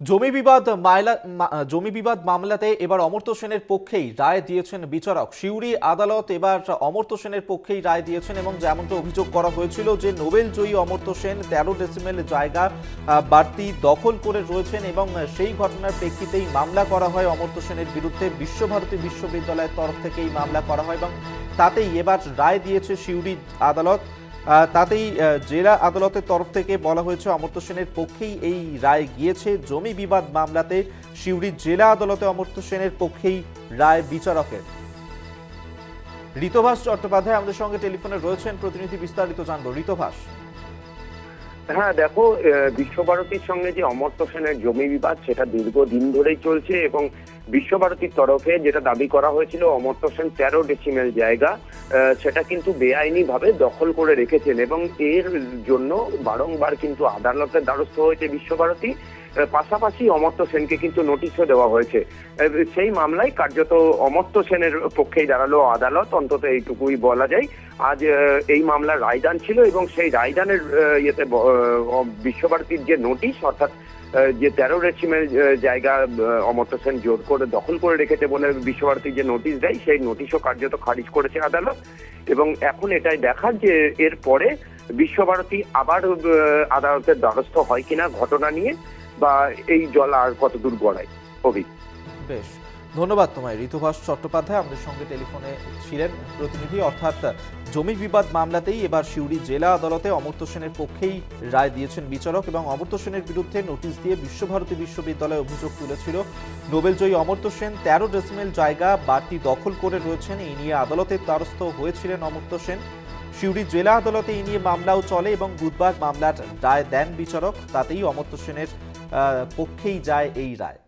জমি বিবাদ মামলাতে এবার অমর্ত্য সেনের পক্ষেই রায় দিয়েছেন বিচারক। সিউড়ি আদালত এবার অমর্ত্য সেনের পক্ষেই রায় দিয়েছেন এবং যেমনটা অভিযোগ করা হয়েছিল যে নোবেল জয়ী অমর্ত্য সেন 13 ডেসিমেল জায়গা বাড়তি দখল করে রয়েছেন এবং সেই ঘটনার প্রেক্ষিতেই মামলা করা হয় অমর্ত্য সেনের বিরুদ্ধে। বিশ্বভারতী বিশ্ববিদ্যালয়ের তরফ থেকে এই মামলা করা হয় এবং তাতেই এবার রায় দিয়েছে সিউড়ি আদালত। তাতেই জেলা আদালতের তরফ থেকে বলা হয়েছে অমর্ত্য সেনের পক্ষেই এই রায় গিয়েছে। জমি বিবাদ মামলাতে সিউড়ি জেলা আদালতে অমর্ত্য সেনের পক্ষেই রায় বিচারকের। ঋতভাস চট্টোপাধ্যায় আমাদের সঙ্গে টেলিফোনে রয়েছেন, প্রতিনিধি বিস্তারিত জানবো। ঋতভাস। হ্যাঁ দেখো, বিশ্বভারতীর সঙ্গে যে অমর্ত্য সেনের জমি বিবাদ সেটা দীর্ঘদিন ধরেই চলছে এবং বিশ্বভারতীর তরফে যেটা দাবি করা হয়েছিল অমর্ত্য সেন 13 ডেসিমেল জায়গা সেটা কিন্তু বেআইনি ভাবে দখল করে রেখেছেন এবং এর জন্য বারংবার কিন্তু আদালতের দ্বারস্থ হয়েছে বিশ্বভারতী। পাশাপাশি অমর্ত্য সেনকে কিন্তু নোটিশও দেওয়া হয়েছে। সেই মামলায় কার্যত অমর্ত্য সেনের পক্ষেই দাঁড়ালো আদালত, অন্তত এইটুকুই বলা যায়। আজ এই মামলার রায়দান ছিল এবং সেই রায়দানের ইয়েতে বিশ্বভারতীর যে নোটিশ, অর্থাৎ যে 13 ডেসিমেল জায়গা অমর্ত্য সেন জোর করে দখল করে রেখেছে বলে বিশ্বভারতী যে নোটিশ দেয়, সেই নোটিশও কার্যত খারিজ করেছে আদালত। এবং এখন এটাই দেখার যে এরপরে বিশ্বভারতী আবার আদালতের দ্বারস্থ হয় কিনা ঘটনা নিয়ে, বা এই জল আর কতদূর গড়ায়। বেশ, ধন্যবাদ তোমায় ঋতুভাস চট্টোপাধ্যায়, আমাদের সঙ্গে টেলিফোনে ছিলেন প্রতিনিধি। অর্থাৎ জমি বিবাদ মামলাতেই এবার সিউড়ি জেলা আদালতে অমর্ত্য সেনের পক্ষেই রায় দিয়েছেন বিচারক এবং অমর্ত্য সেনের বিরুদ্ধে নোটিশ দিয়ে বিশ্বভারতী বিশ্ববিদ্যালয়ে অভিযোগ তুলেছিল নোবেলজয়ী অমর্ত্য সেন 13 ডেসিমেল জায়গা বাড়তি দখল করে রয়েছেন। এই নিয়ে আদালতের দ্বারস্থ হয়েছিলেন অমর্ত্য সেন। সিউড়ি জেলা আদালতে এই নিয়ে মামলাও চলে এবং বুধবার মামলার রায় দেন বিচারক। তাতেই অমর্ত্য সেনের পক্ষেই যায় এই রায়।